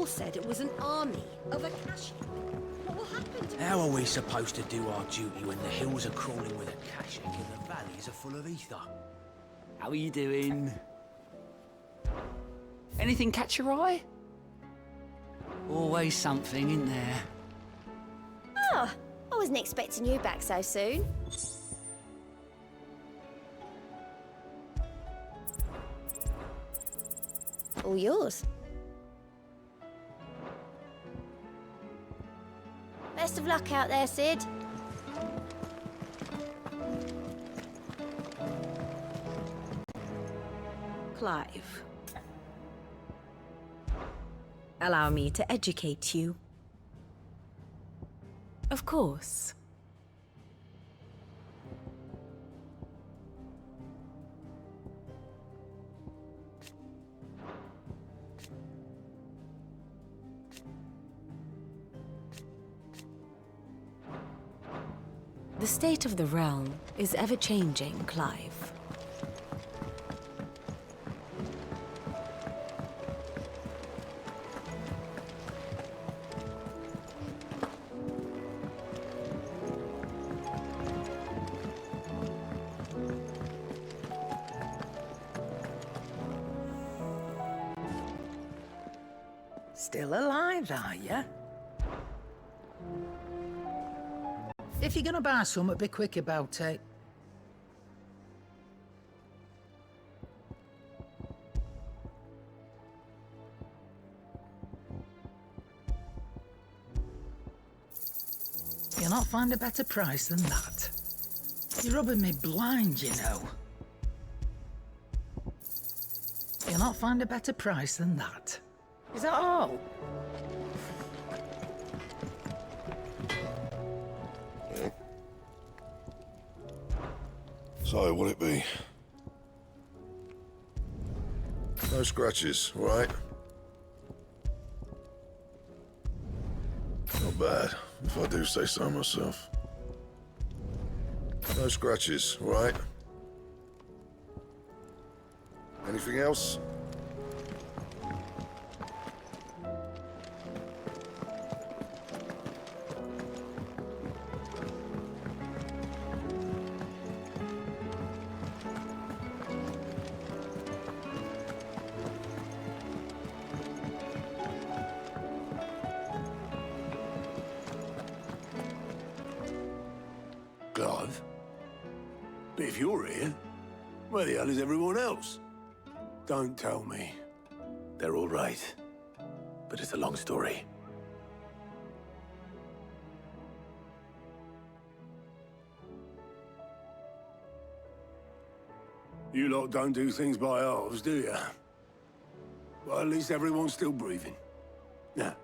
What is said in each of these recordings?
Bill said it was an army of Akashi. What will happen to How are we supposed to do our duty when the hills are crawling with Akashic and the valleys are full of ether? How are you doing? Anything catch your eye? Always something in there. Oh, I wasn't expecting you back so soon. All yours. Best of luck out there, Sid. Clive? Allow me to educate you. Of course. The state of the realm is ever-changing, Clive. Still alive, are you? If you're gonna buy something, be quick about it. You'll not find a better price than that. You're rubbing me blind, you know. You'll not find a better price than that. Is that all? So, what'll it be? No scratches, all right? Not bad, if I do say so myself. No scratches, all right? Anything else? Clive? But if you're here, where the hell is everyone else? Don't tell me. They're all right. But it's a long story. You lot don't do things by halves, do you? Well, at least everyone's still breathing. Now,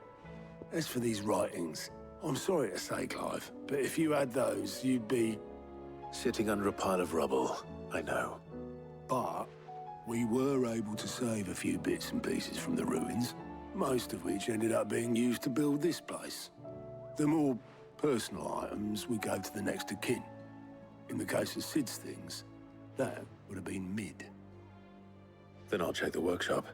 as for these writings, I'm sorry to say, Clive, but if you had those, you'd be... sitting under a pile of rubble, I know. But we were able to save a few bits and pieces from the ruins, most of which ended up being used to build this place. The more personal items we gave to the next of kin. In the case of Sid's things, that would have been mid. Then I'll check the workshop.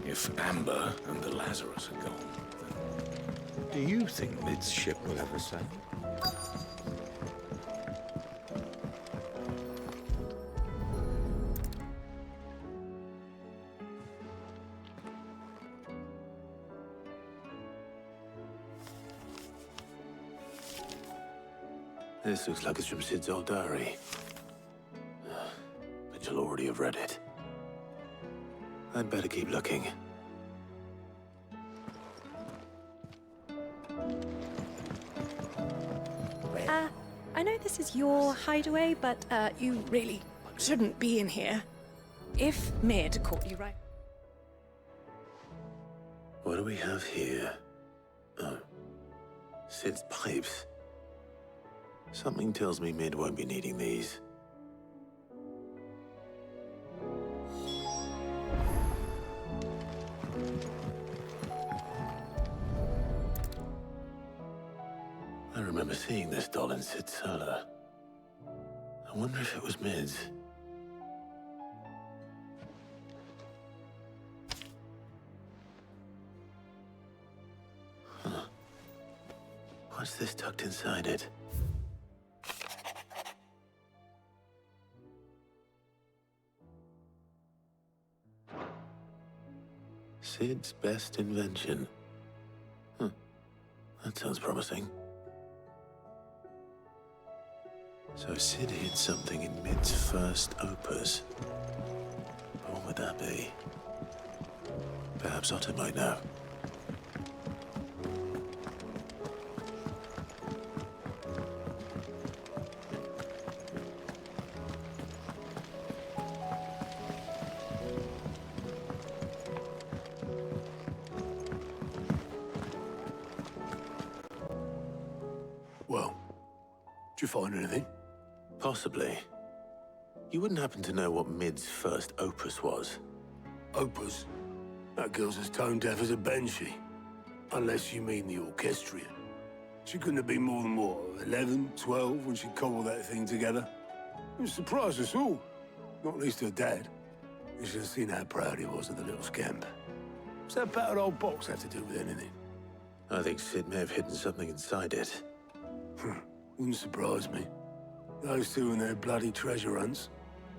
If Amber and the Lazarus are gone, then do you think Mid's ship will ever sail? This looks like it's from Sid's old diary. But you'll already have read it. I'd better keep looking. I know this is your hideaway, but you really shouldn't be in here. If Mid caught you right... What do we have here? Oh. Sid's pipes. Something tells me Mid won't be needing these. I remember seeing this doll in Sid's cellar. I wonder if it was Mid's. Huh. What's this tucked inside it? Sid's best invention. Huh. That sounds promising. So Sid hid something in Mid's first opus. But what would that be? Perhaps Otto might know. Well, did you find anything? Possibly. You wouldn't happen to know what Mid's first opus was? Opus? That girl's as tone-deaf as a banshee. Unless you mean the orchestrion. She couldn't have been more than, what, 11, 12 when she cobbled that thing together? It surprised us all. Not least her dad. You should have seen how proud he was of the little scamp. What's that battered old box have to do with anything? I think Sid may have hidden something inside it. Wouldn't surprise me. Those two and their bloody treasure hunts.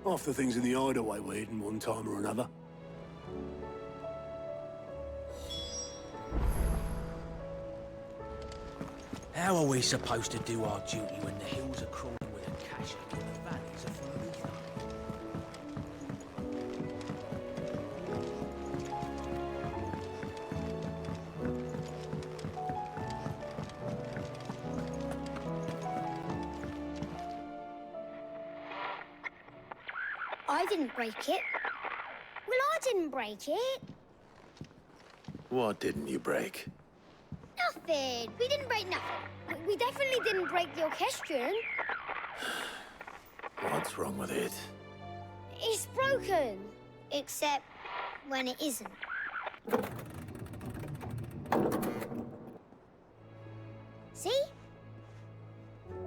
Half the things in the hideaway were hidden one time or another. How are we supposed to do our duty when the hills are crawling with a cache and the valleys are full of ether? I didn't break it. Well, I didn't break it. What didn't you break? Nothing. We didn't break nothing. We definitely didn't break the orchestrion. What's wrong with it? It's broken. Except when it isn't. See?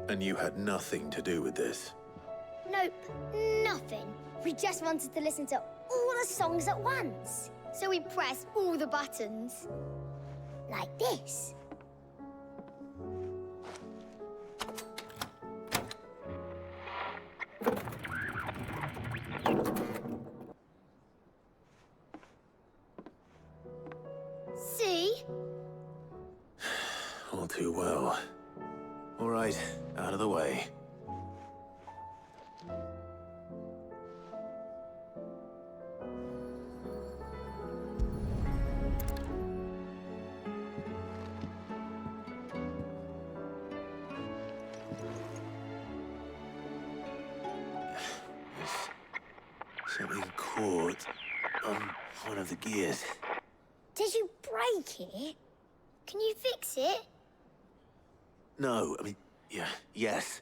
And you had nothing to do with this? Nope, nothing. We just wanted to listen to all the songs at once. So we pressed all the buttons. Like this. See? All too well. All right, out of the way. Something caught on one of the gears. Did you break it? Can you fix it? No, I mean, yeah, yes.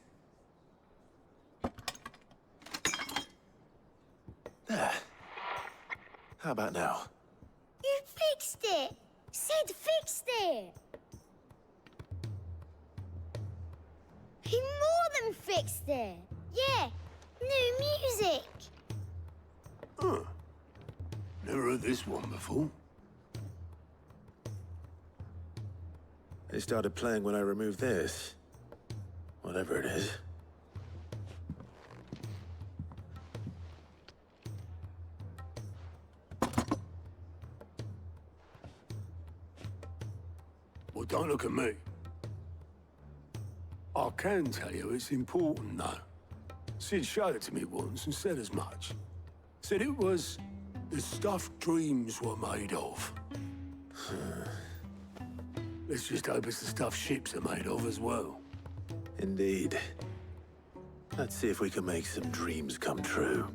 There. How about now? You fixed it! Sid fixed it! He more than fixed it! Yeah, new music! Huh. Never heard this one before. It started playing when I removed this. Whatever it is. Well, don't look at me. I can tell you it's important, though. Sid showed it to me once and said as much. Said it was the stuff dreams were made of. Let's just hope it's the stuff ships are made of as well. Indeed. Let's see if we can make some dreams come true.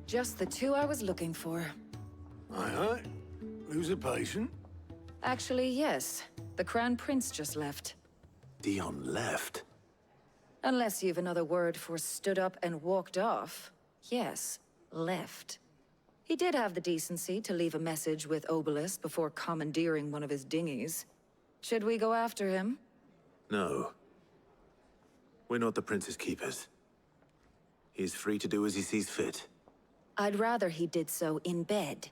Just the two I was looking for. Aye. Lose a patient? Actually, yes. The Crown Prince just left. Dion left. Unless you've another word for stood up and walked off. Yes, left. He did have the decency to leave a message with Obelisk before commandeering one of his dinghies. Should we go after him? No. We're not the Prince's keepers. He's free to do as he sees fit. I'd rather he did so in bed.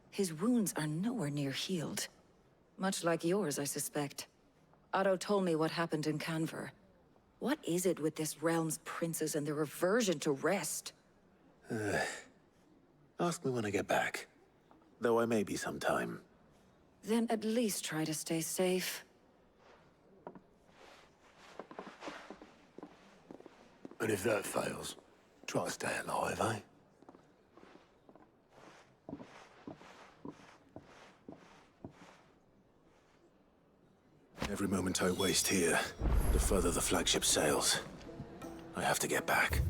His wounds are nowhere near healed. Much like yours, I suspect. Otto told me what happened in Canver. What is it with this realm's princes and their aversion to rest? Ask me when I get back. Though I may be sometime. Then at least try to stay safe. And if that fails, try to stay alive, eh? Every moment I waste here, the further the flagship sails. I have to get back.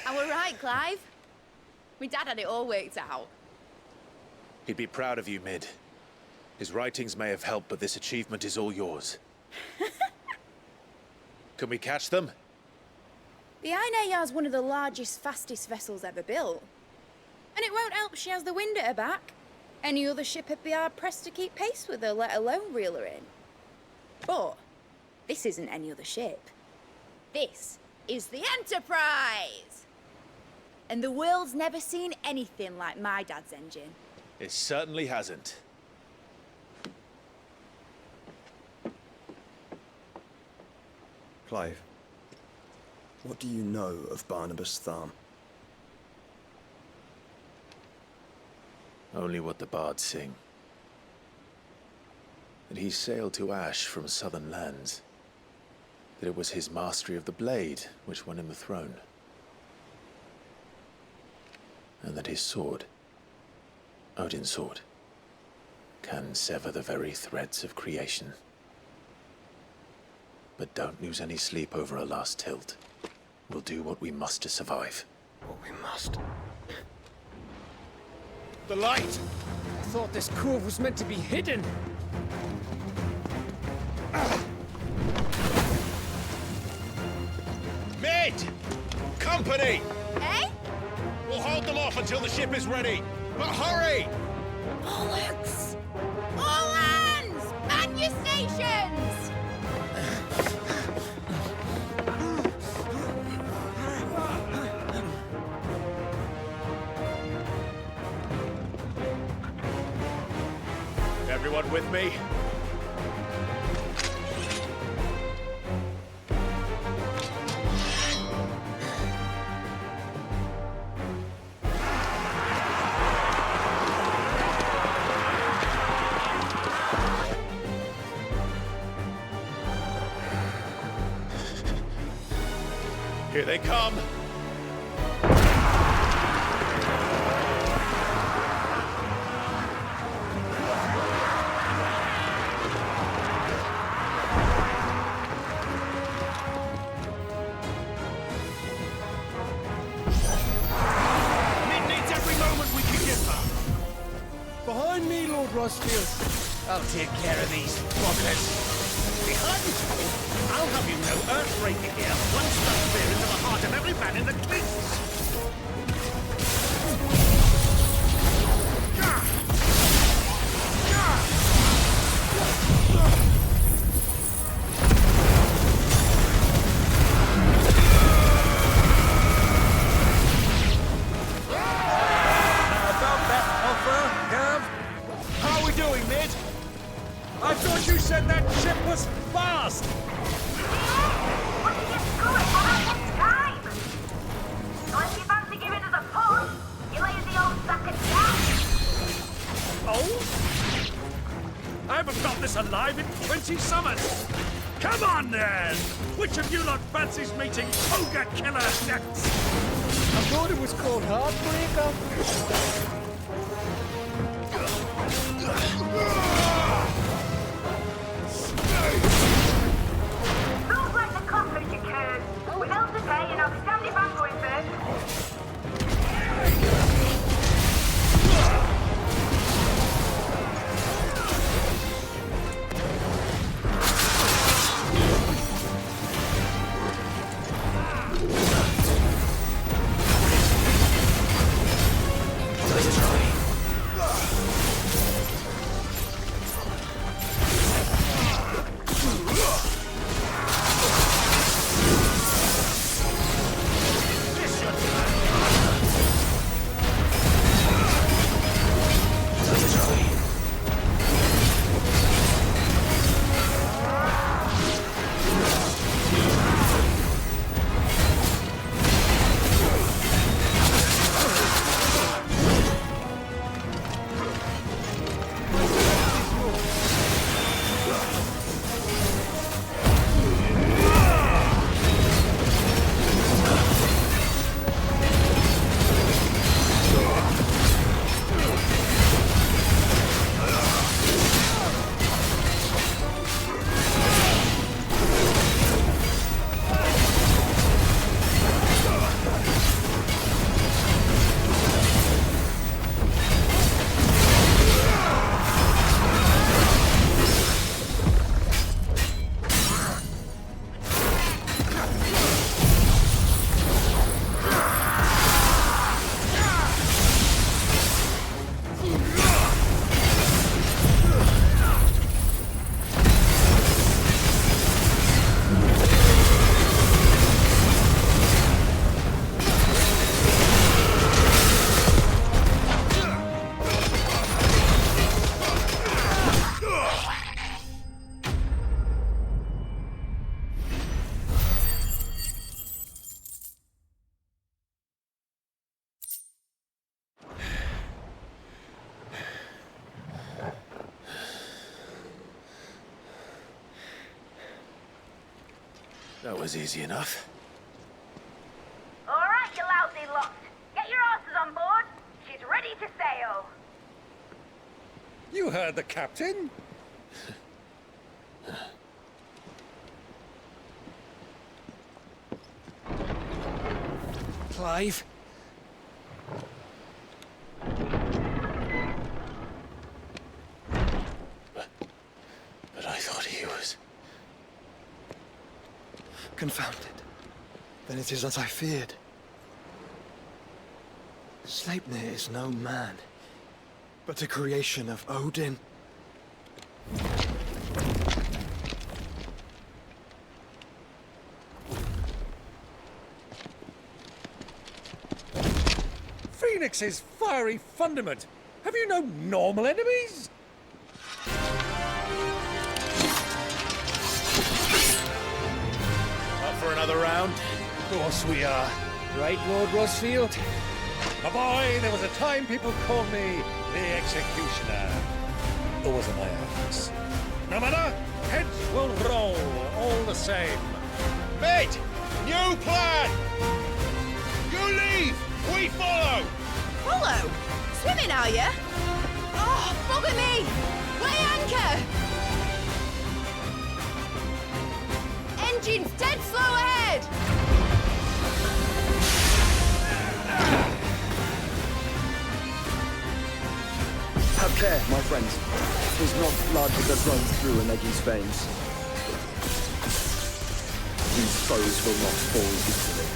I were right, Clive. My dad had it all worked out. He'd be proud of you, Mid. His writings may have helped, but this achievement is all yours. Can we catch them? The Ainayar's one of the largest, fastest vessels ever built. And it won't help she has the wind at her back. Any other ship would be hard-pressed to keep pace with her, let alone reel her in. But this isn't any other ship. This is the Enterprise! And the world's never seen anything like my dad's engine. It certainly hasn't. Clive, what do you know of Barnabas Thumb? Only what the bards sing. That he sailed to Ash from southern lands. That it was his mastery of the blade which won him the throne. And that his sword, Odin's sword, can sever the very threads of creation. But don't lose any sleep over a last tilt. We'll do what we must to survive. What we must. The light! I thought this cove was meant to be hidden. Mid! Company! Eh? We'll hold them off until the ship is ready. But hurry! Bollocks! All hands! Man your stations! Everyone with me? Here they come! Behind me, Lord Rosfield. I'll take care of these buggers. Behind you? I'll have you know Earthbreaker here once the spear into the heart of every man in the cliffs. I thought you said that ship was fast! What are you doing? We're out of time! Unless you fancy giving us a push, you lazy old sack of jam! Oh? I haven't felt this alive in 20 summers! Come on then! Which of you lot fancies meeting ogre killer next? I thought it was called Heartbreaker. Rules like the cockroach, you curs. With else to pay, and I'll be damned if I'm going first. That was easy enough. All right, you lousy lot. Get your asses on board. She's ready to sail. You heard the captain. Clive. But I thought he was... Confounded. Then it is as I feared. Sleipnir is no man, but a creation of Odin. Phoenix's fiery fundament. Have you no normal enemies? Up for another round? Of course we are. Right, Lord Rosfield? My boy, there was a time people called me the Executioner. Or was it my axe? No matter, heads will roll all the same. Mate! New plan! You leave! We follow! Follow? Swimming, are you? Oh, bother me! Weigh anchor! Engine's dead slow ahead! Have care, my friends. 'Tis not blood that runs through a Negi's veins. These foes will not fall easily.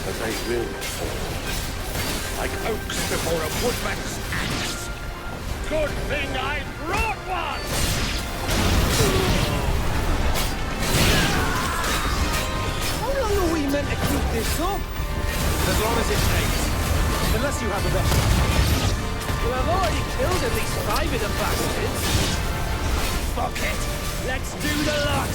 But they will fall. Like oaks before a woodman's axe. Good thing I brought one! How long are we meant to keep this up? As long as it takes. Unless you have a better. Well, I've already killed at least 5 of the bastards. Fuck it. Let's do the lot.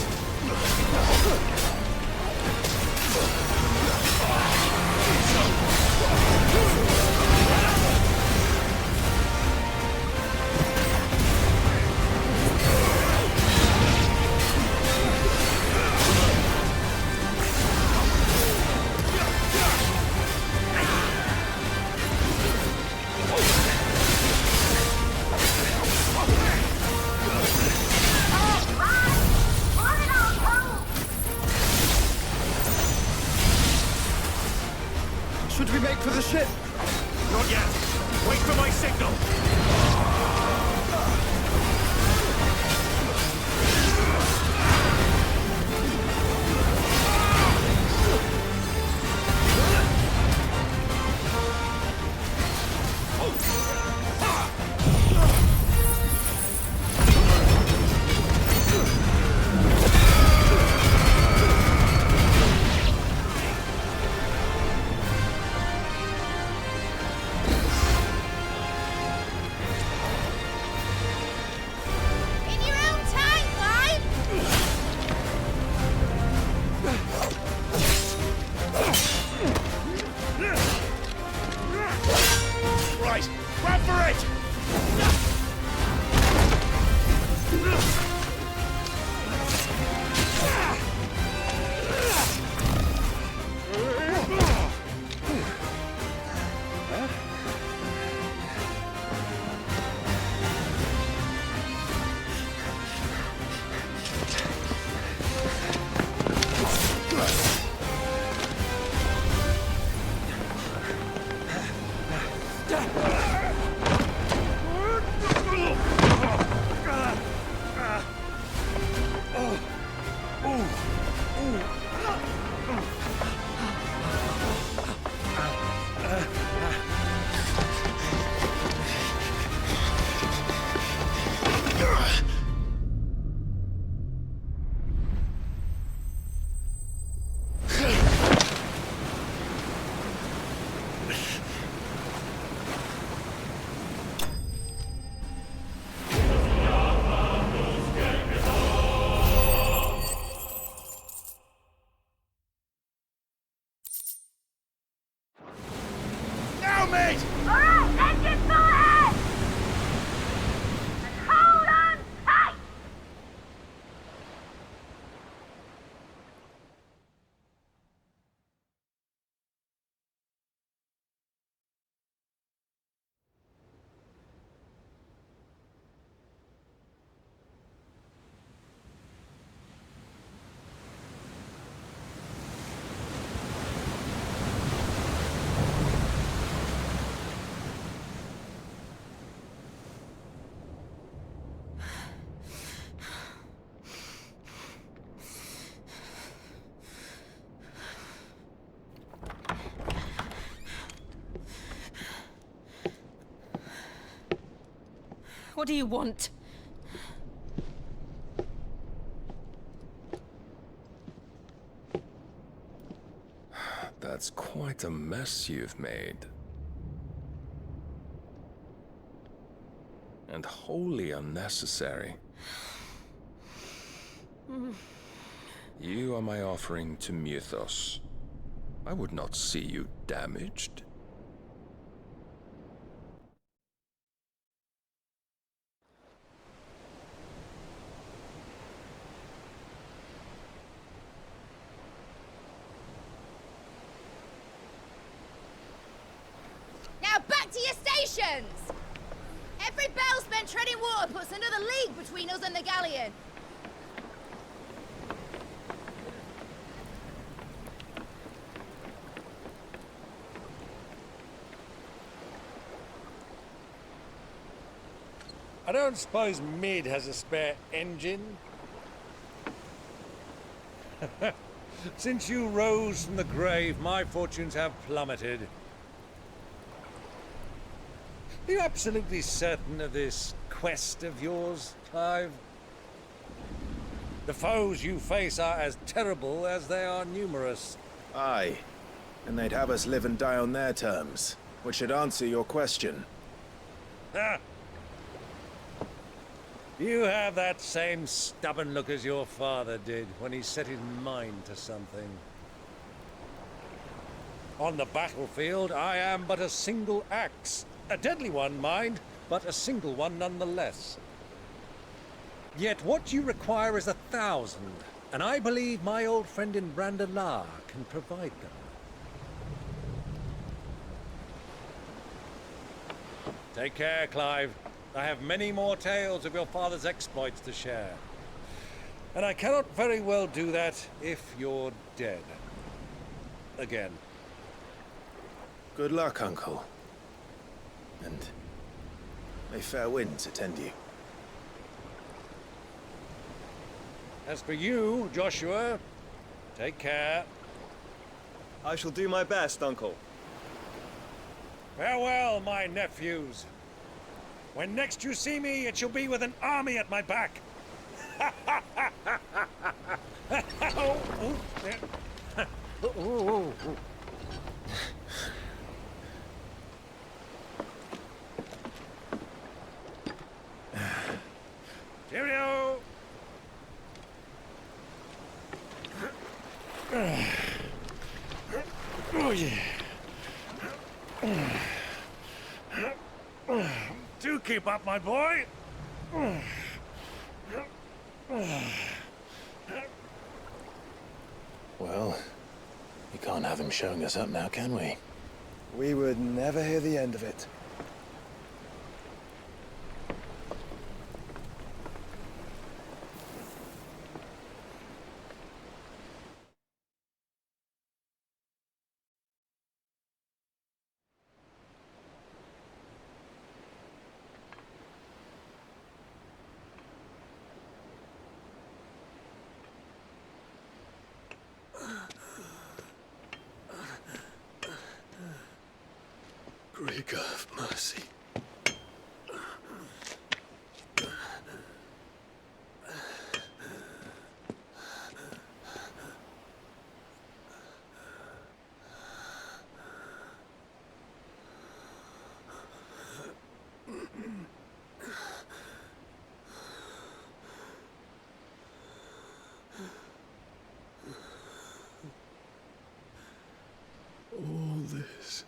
Should we make for the ship? Not yet. Wait for my signal. Right, grab for it! Now, mate! Alright, engine full ahead! And hold on tight! What do you want? That's quite a mess you've made. And wholly unnecessary. You are my offering to Mythos. I would not see you damaged. Congratulations! Every bell spent treading water puts another league between us and the galleon. I don't suppose Mid has a spare engine? Since you rose from the grave, my fortunes have plummeted. Are you absolutely certain of this quest of yours, Clive? The foes you face are as terrible as they are numerous. Aye. And they'd have us live and die on their terms, which should answer your question. Ah! You have that same stubborn look as your father did when he set his mind to something. On the battlefield, I am but a single axe. A deadly one, mind, but a single one nonetheless. Yet what you require is 1,000, and I believe my old friend in Brandalar can provide them. Take care, Clive. I have many more tales of your father's exploits to share. And I cannot very well do that if you're dead. Again. Good luck, Uncle. And may fair winds attend you. As for you, Joshua, take care. I shall do my best, Uncle. Farewell, my nephews. When next you see me, it shall be with an army at my back. Cheerio! Oh, yeah. Do keep up, my boy. Well, we can't have him showing us up now, can we? We would never hear the end of it. Great God of mercy. All this.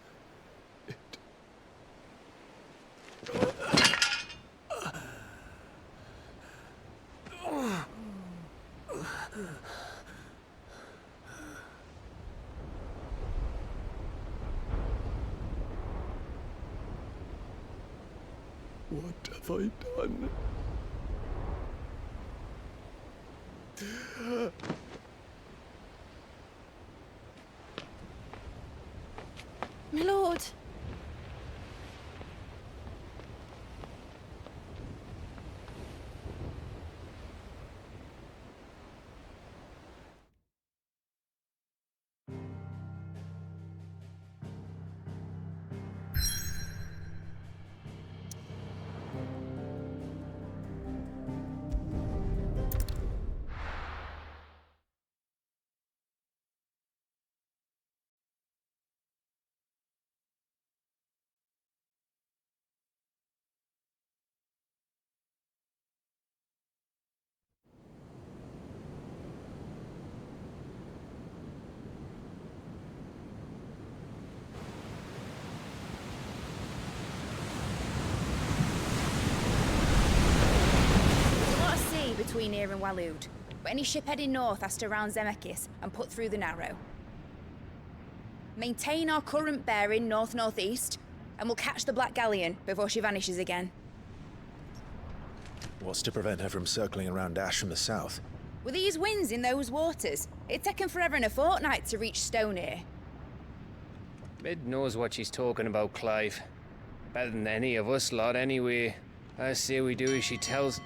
What have I done? My lord. Between here and Waloed, but any ship heading north has to round Zemeckis and put through the Narrow. Maintain our current bearing north-northeast, and we'll catch the Black Galleon before she vanishes again. What's to prevent her from circling around Ash from the south? With these winds in those waters, it'd taken forever and a fortnight to reach Stonehenge. Mid knows what she's talking about, Clive. Better than any of us lot, anyway. I say we do as she tells.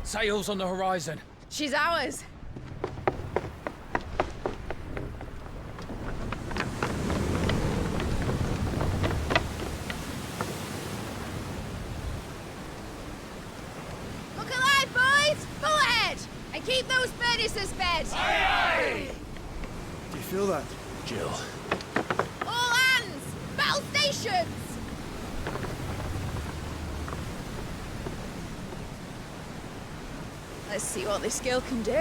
Sails on the horizon. She's ours. Look alive, boys! Pull ahead! And keep those furnaces fed! Aye, aye! Do you feel that, Jill? All hands! Battle stations! Let's see what this girl can do.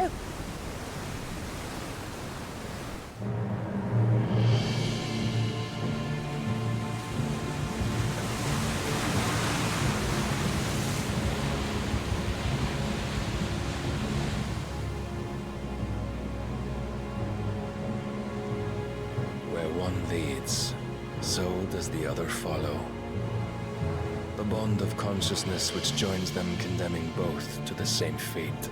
Where one leads, so does the other follow. The bond of consciousness which joins them condemning both to the same fate.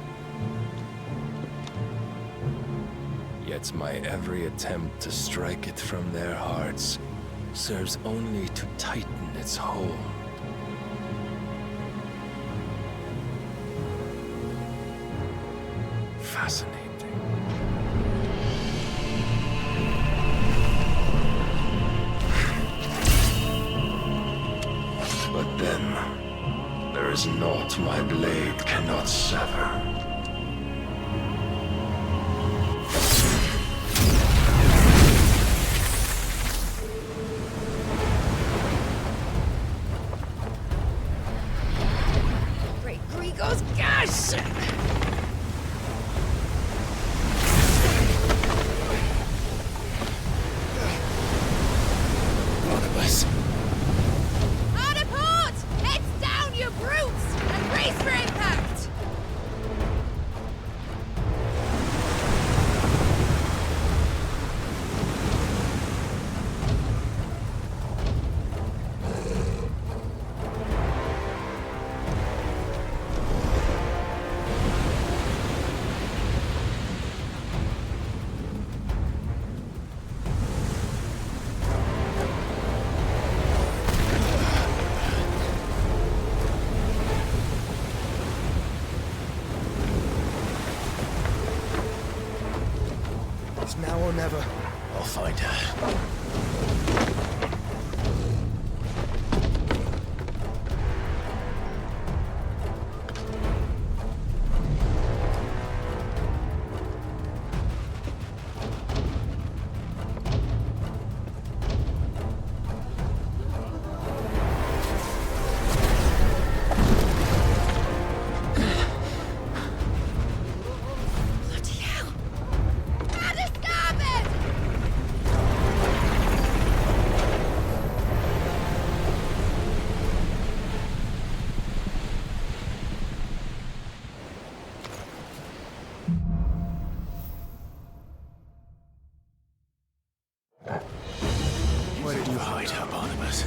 Yet my every attempt to strike it from their hearts serves only to tighten its hold. Fascinating. But then, there is naught my blade cannot sever. Great Grigos, gosh! Barnabas. Hard a port! Heads down, you brutes! And brace for impact! It's now or never. I'll find her. Bloody hell! Out of starboard! Where did you hide her, Barnabas?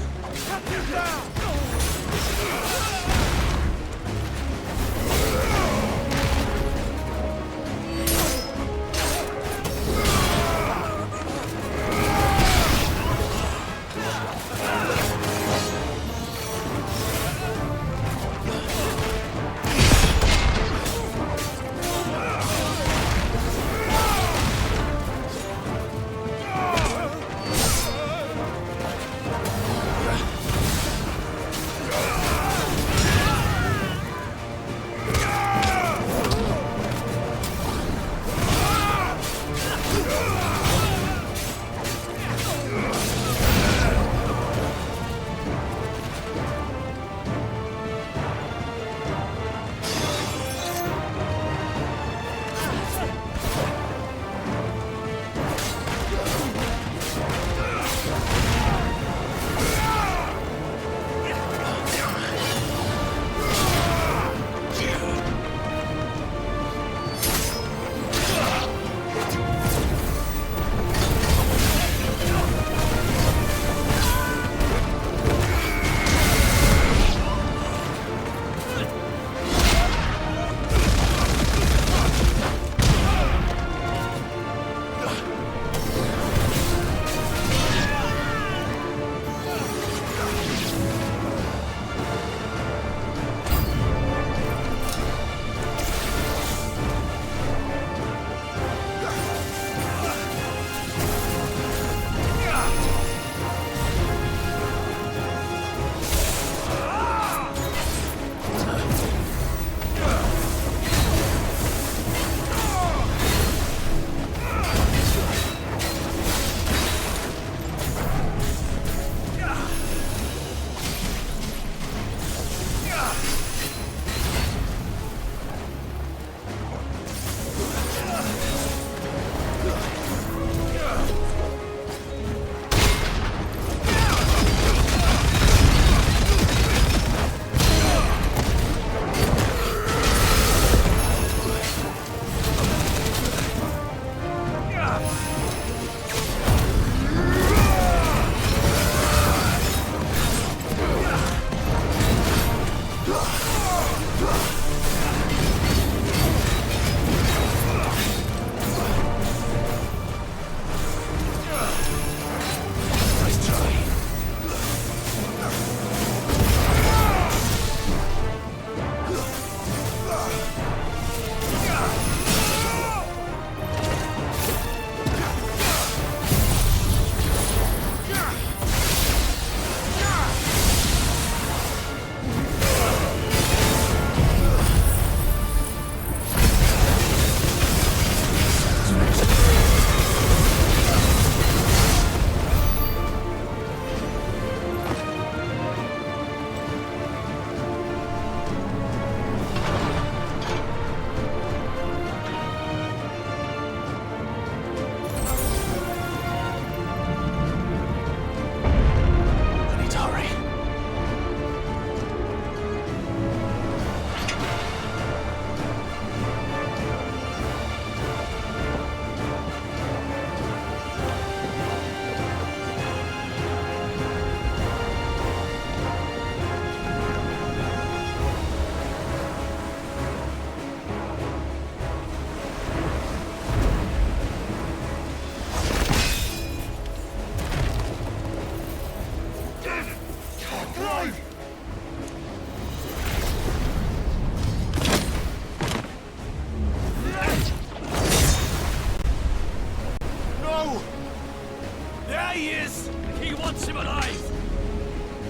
There he is! He wants him alive!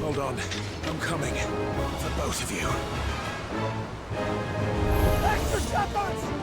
Hold on. I'm coming. For both of you. Extra shepherds!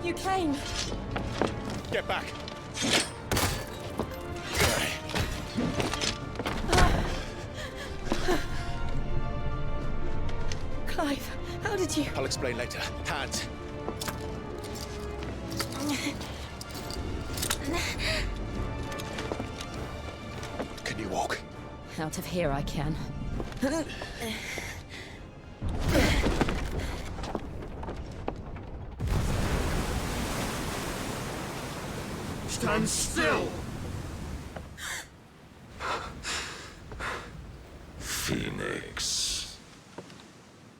You came. Get back! Clive, how did you... I'll explain later. Hands. Can you walk? Out of here I can. Stand still! Phoenix.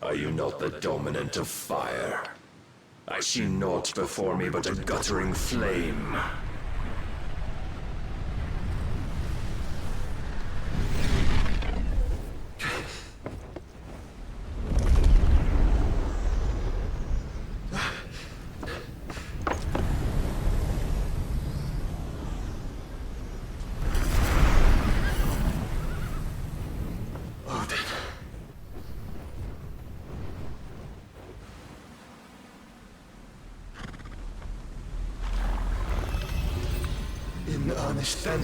Are you not the dominant of fire? I see naught before me but a guttering flame. In earnest, then.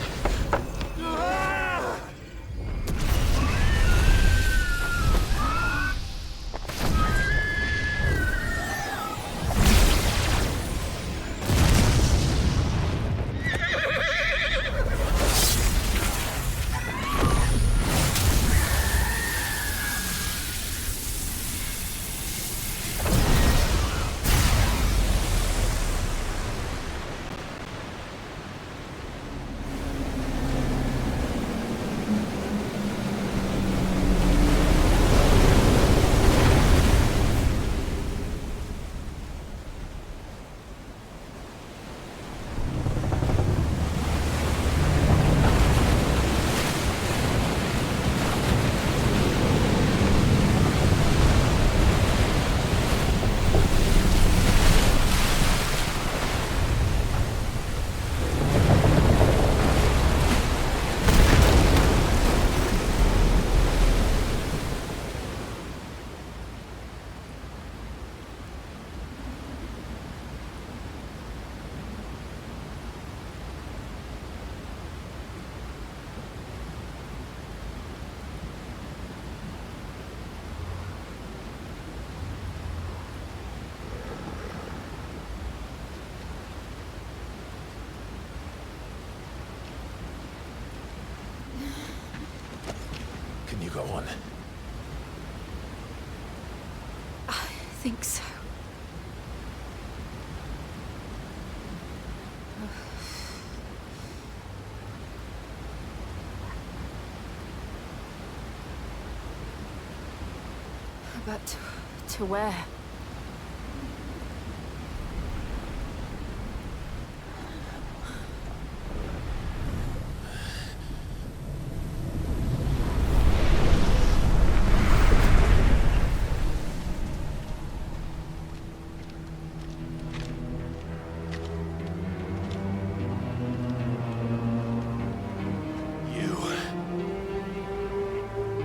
Can you go on? I think so. But to where?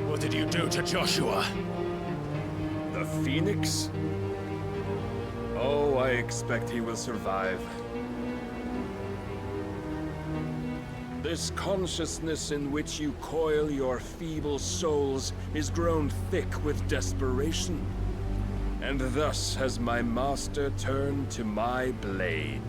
What did you do to Joshua? The Phoenix? Oh, I expect he will survive. This consciousness in which you coil your feeble souls is grown thick with desperation. And thus has my master turned to my blade.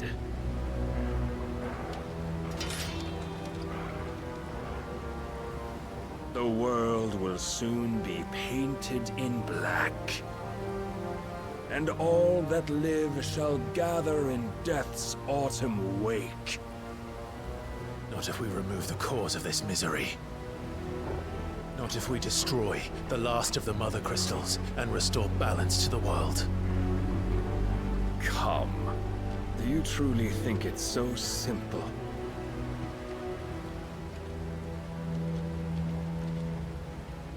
The world will soon be painted in black. And all that live shall gather in death's autumn wake. Not if we remove the cause of this misery. Not if we destroy the last of the Mother Crystals and restore balance to the world. Come. Do you truly think it's so simple?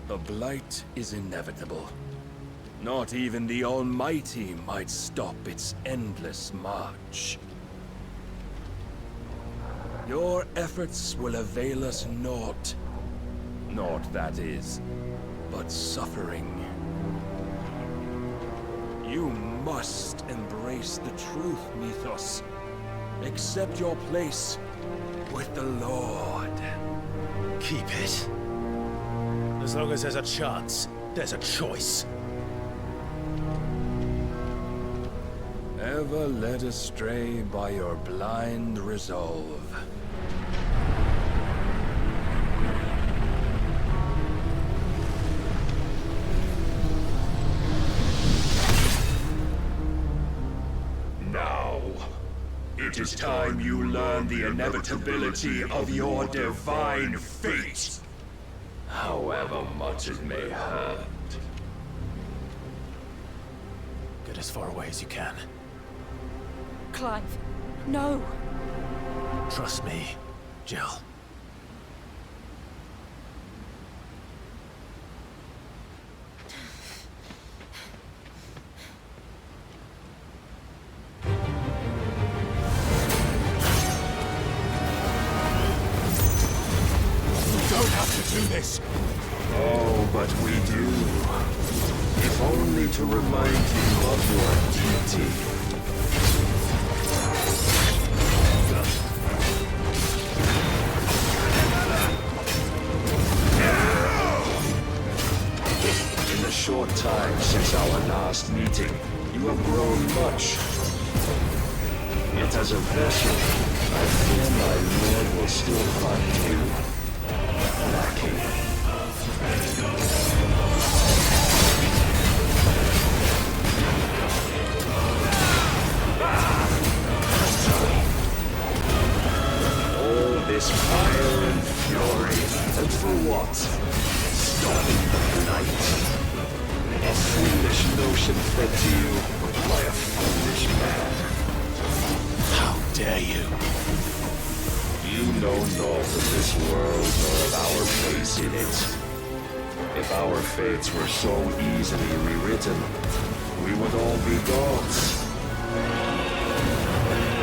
The Blight is inevitable. Not even the Almighty might stop its endless march. Your efforts will avail us naught. Naught, that is, but suffering. You must embrace embrace the truth, Mythos. Accept your place with the Lord. Keep it. As long as there's a chance, there's a choice. Ever led astray by your blind resolve. Now, it is time you learn the inevitability of your divine fate, however much it may hurt. Get as far away as you can. Clive, no. Trust me, Jill. Do this. Oh, but we do. If only to remind you of your duty. In the short time since our last meeting, you have grown much. Yet as a vessel, I fear my lord will still find you lacking. All this fire and fury, and for what? Stopping the night. A foolish notion fed to you by a foolish man. How dare you? You know naught of this world nor of our place in it. If our fates were so easily rewritten, we would all be gods.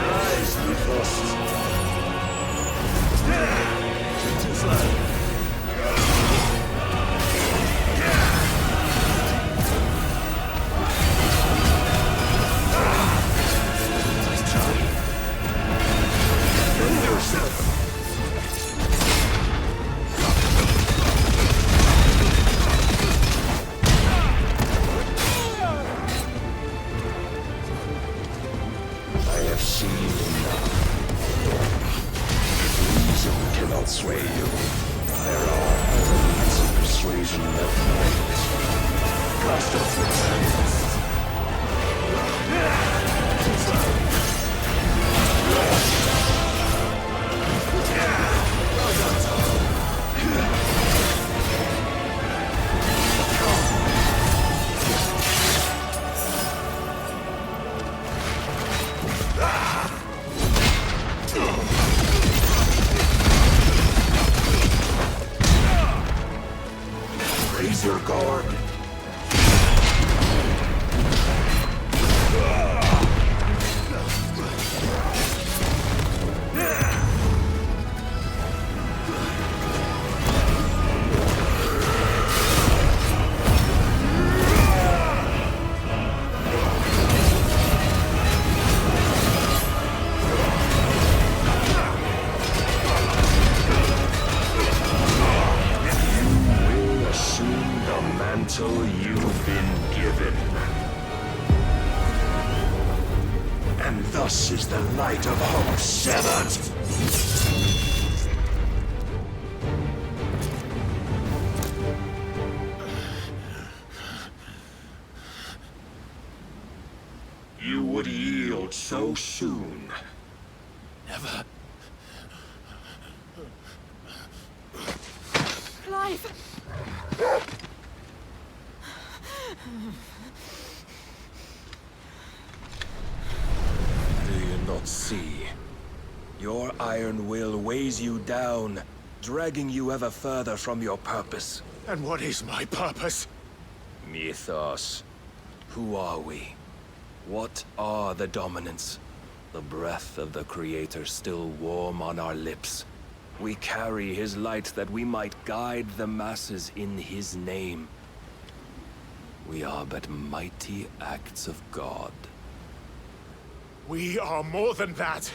Rise, Mythos. Too slow. I have seen enough. Reason cannot sway you. There are other means of persuasion that might. Cast off raise your guard. Mantle you've been given. And thus is the light of hope severed. You would yield so soon. Never. Clive! Do you not see? Your iron will weighs you down, dragging you ever further from your purpose. And what is my purpose? Mythos. Who are we? What are the dominants? The breath of the Creator still warm on our lips. We carry his light that we might guide the masses in his name. We are but mighty acts of God. We are more than that.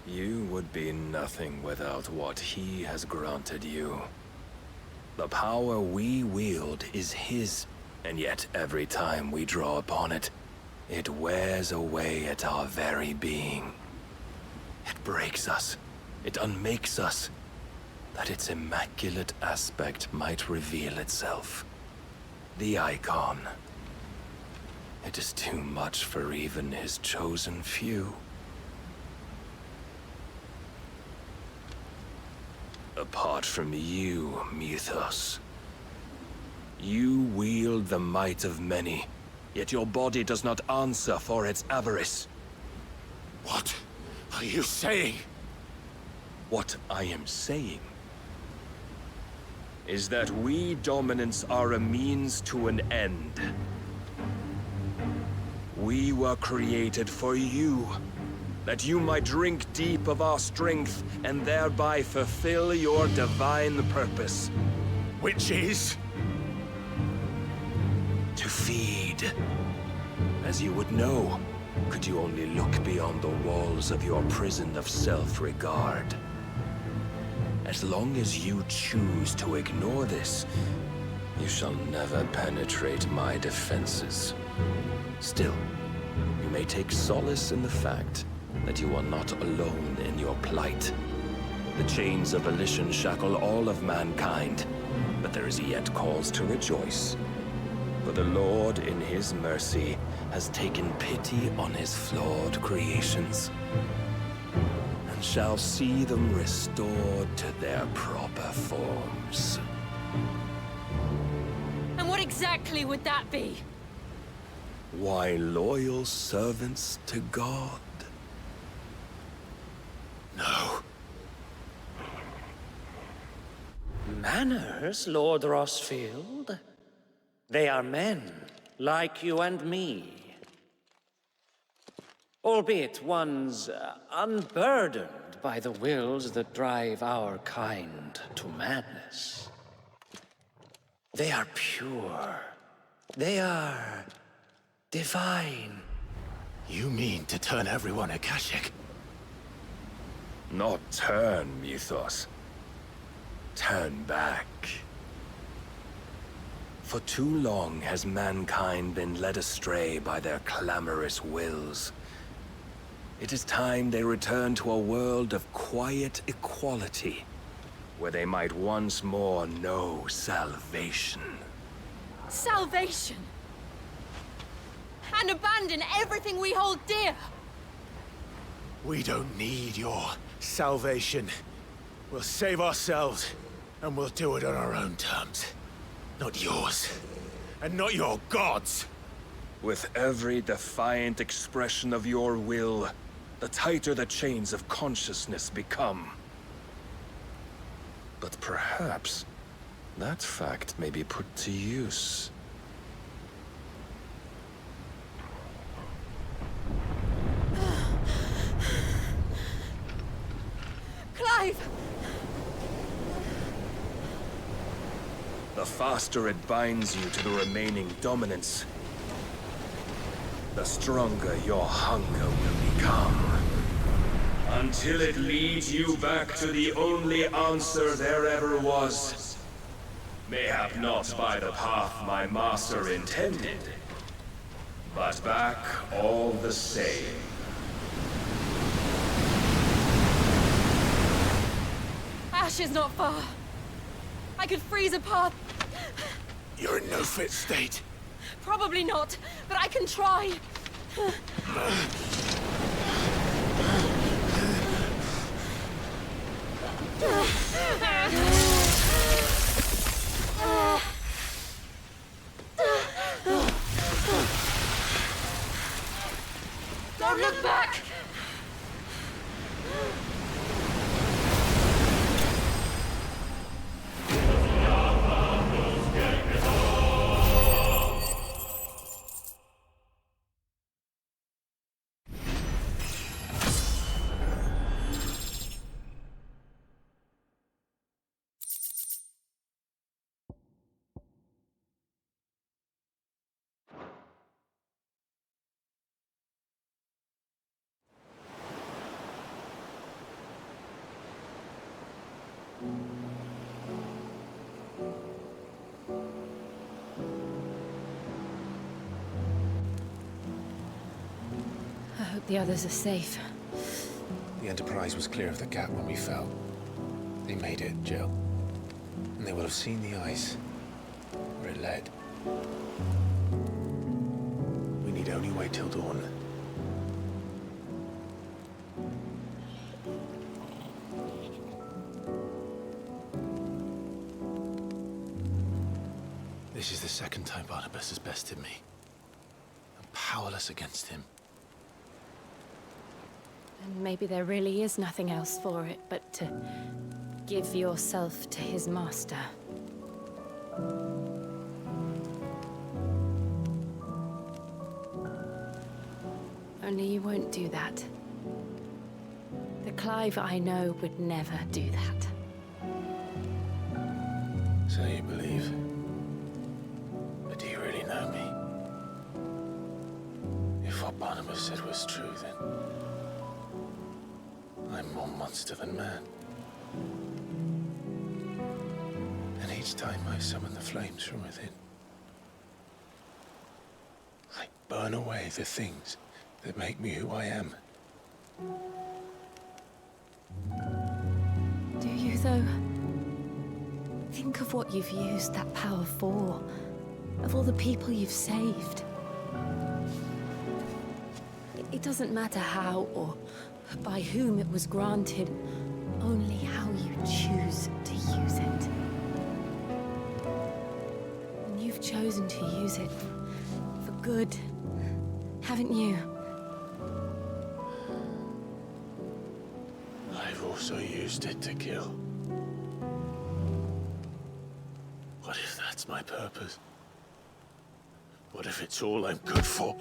You would be nothing without what he has granted you. The power we wield is his, and yet every time we draw upon it, it wears away at our very being. It breaks us. It unmakes us, that its immaculate aspect might reveal itself. The icon. It is too much for even his chosen few. Apart from you, Mythos. You wield the might of many, yet your body does not answer for its avarice. What are you saying? What I am saying is that we dominants are a means to an end. We were created for you, that you might drink deep of our strength and thereby fulfill your divine purpose. Which is? To feed. As you would know, could you only look beyond the walls of your prison of self-regard. As long as you choose to ignore this, you shall never penetrate my defenses. Still, you may take solace in the fact that you are not alone in your plight. The chains of volition shackle all of mankind, but there is yet cause to rejoice. For the Lord, in his mercy, has taken pity on his flawed creations, and shall see them restored to their proper forms. And what exactly would that be? Why, loyal servants to God. No. Manners, Lord Rossfield? They are men, like you and me. Albeit ones unburdened by the wills that drive our kind to madness. They are pure. They are divine. You mean to turn everyone Akashic? Not turn, Mythos. Turn back. For too long has mankind been led astray by their clamorous wills. It is time they return to a world of quiet equality, where they might once more know salvation. Salvation? And abandon everything we hold dear? We don't need your salvation. We'll save ourselves, and we'll do it on our own terms. Not yours. And not your gods. With every defiant expression of your will, the tighter the chains of consciousness become. But perhaps that fact may be put to use. Clive! The faster it binds you to the remaining dominance, the stronger your hunger will become. Until it leads you back to the only answer there ever was. Mayhap not by the path my master intended, but back all the same. Ash is not far. I could freeze a path. You're in no fit state. Probably not, but I can try. Don't look back! hope the others are safe. The Enterprise was clear of the gap when we fell. They made it, Jill. And they will have seen the ice where it led. We need only wait till dawn. This is the second time Barnabas has bested me. I'm powerless against him. And maybe there really is nothing else for it but to give yourself to his master. Only you won't do that. The Clive I know would never do that. So you believe? But do you really know me? If what Barnabas said was true, then I'm more monster than man. And each time I summon the flames from within, I burn away the things that make me who I am. Do you, though? Think of what you've used that power for. Of all the people you've saved. It doesn't matter how or by whom it was granted, only how you choose to use it. And you've chosen to use it for good, haven't you? I've also used it to kill. What if that's my purpose? What if it's all I'm good for?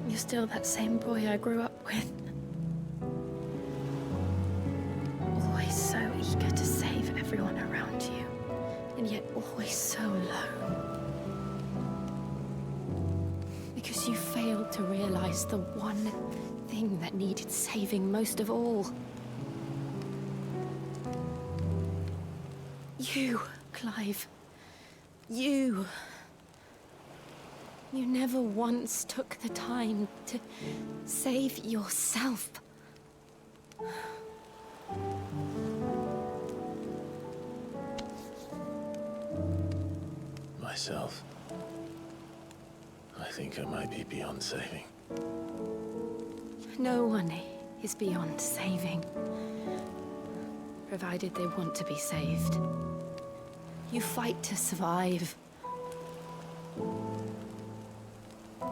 You're still that same boy I grew up with. Always so eager to save everyone around you, and yet always so low. Because you failed to realize the one thing that needed saving most of all. You, Clive. You. You never once took the time to save yourself. Myself. I think I might be beyond saving. No one is beyond saving, provided they want to be saved. You fight to survive.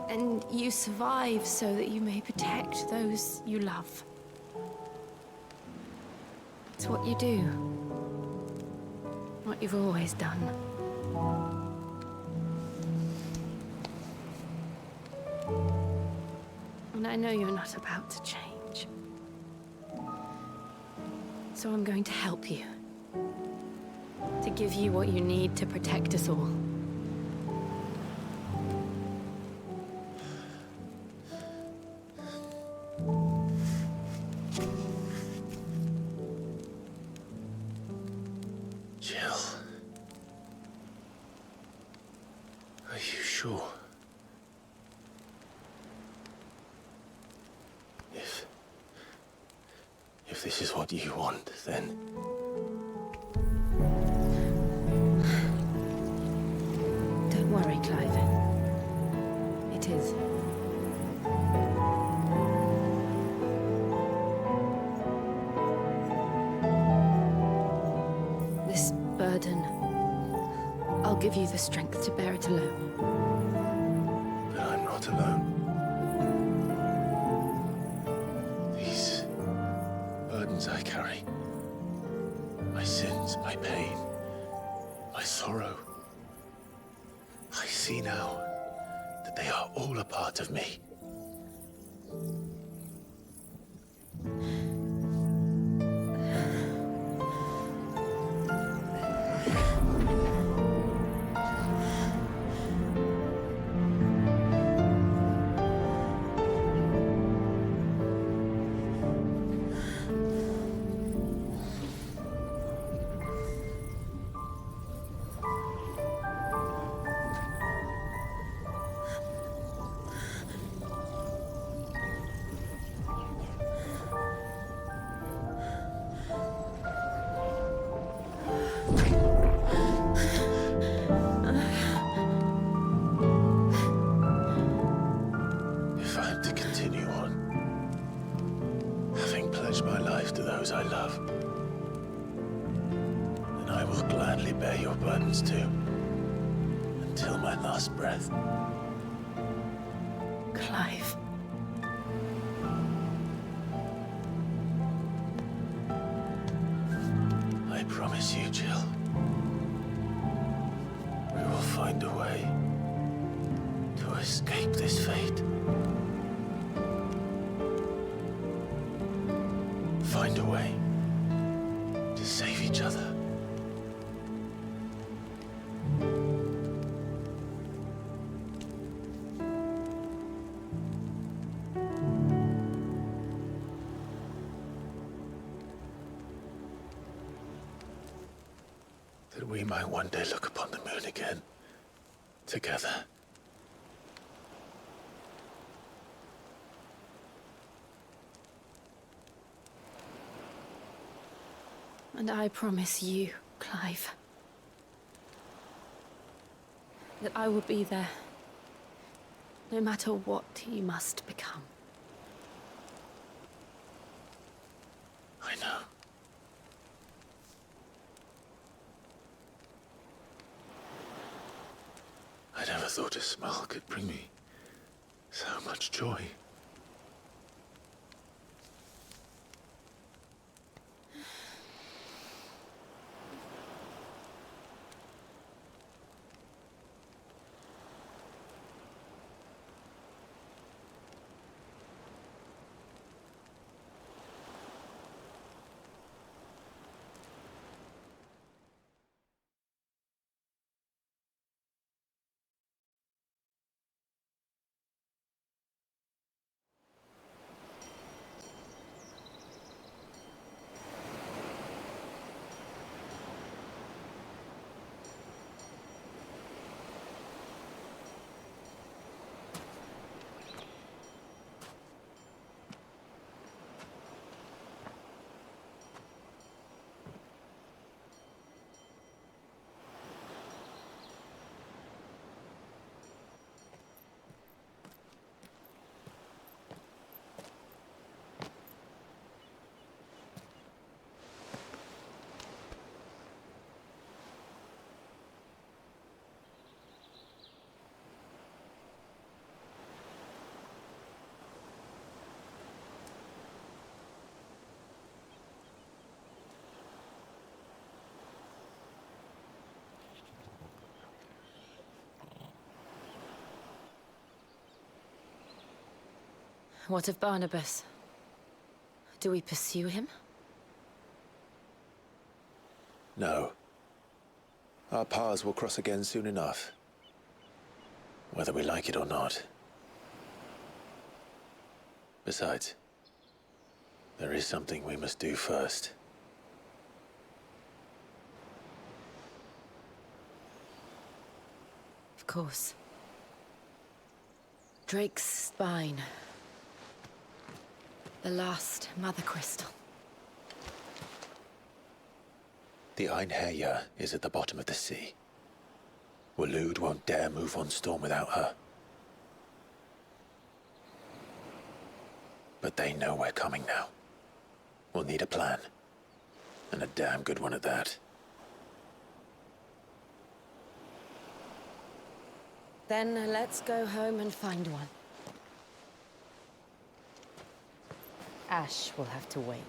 And you survive so that you may protect those you love. It's what you do. What you've always done. And I know you're not about to change. So I'm going to help you. To give you what you need to protect us all. Jill. Are you sure? If this is what you want, then... Don't worry, Clive. It is. This burden, I'll give you the strength to bear it alone. But I'm not alone. These burdens I carry, my sins, my pain, my sorrow, I see now that they are all a part of me. love. And I will gladly bear your burdens too, until my last breath. Clive. I promise you, Jill. We will find a way to escape this fate. Find a way to save each other. That we might one day look upon the moon again, together. And I promise you, Clive, that I will be there, no matter what you must become. I know. I never thought a smile could bring me so much joy. What of Barnabas? Do we pursue him? No. Our paths will cross again soon enough. Whether we like it or not. Besides, there is something we must do first. Of course. Drake's spine. The last Mother Crystal. The Einherjar is at the bottom of the sea. Waloed won't dare move on Storm without her. But they know we're coming now. We'll need a plan. And a damn good one at that. Then let's go home and find one. Ash will have to wait.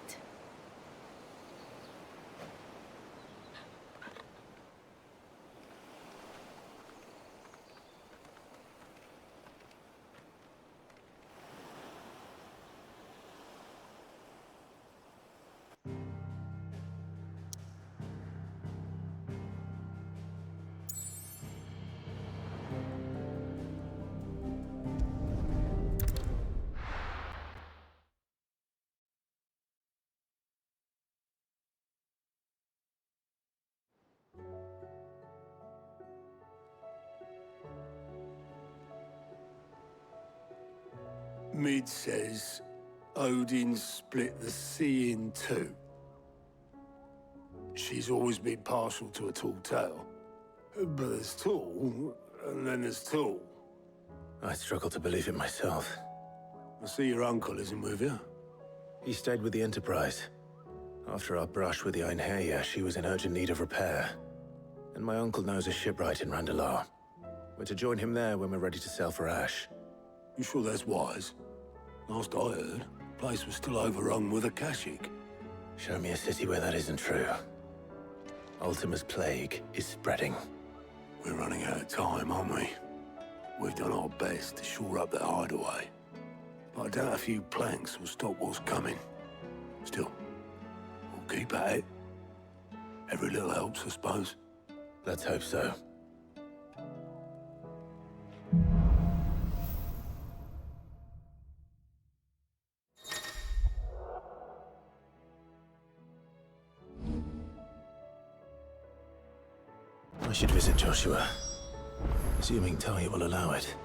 Mid says Odin split the sea in two. She's always been partial to a tall tale. But there's tall, and then there's tall. I struggle to believe it myself. I see your uncle isn't with you. He stayed with the Enterprise. After our brush with the Einherja, she was in urgent need of repair. And my uncle knows a shipwright in Randalar. We're to join him there when we're ready to sail for Ash. You sure that's wise? Last I heard, the place was still overrun with Akashic. Show me a city where that isn't true. Ultima's plague is spreading. We're running out of time, aren't we? We've done our best to shore up that hideaway. But I doubt a few planks will stop what's coming. Still, we'll keep at it. Every little helps, I suppose. Let's hope so. I should visit Joshua, assuming Talia will allow it.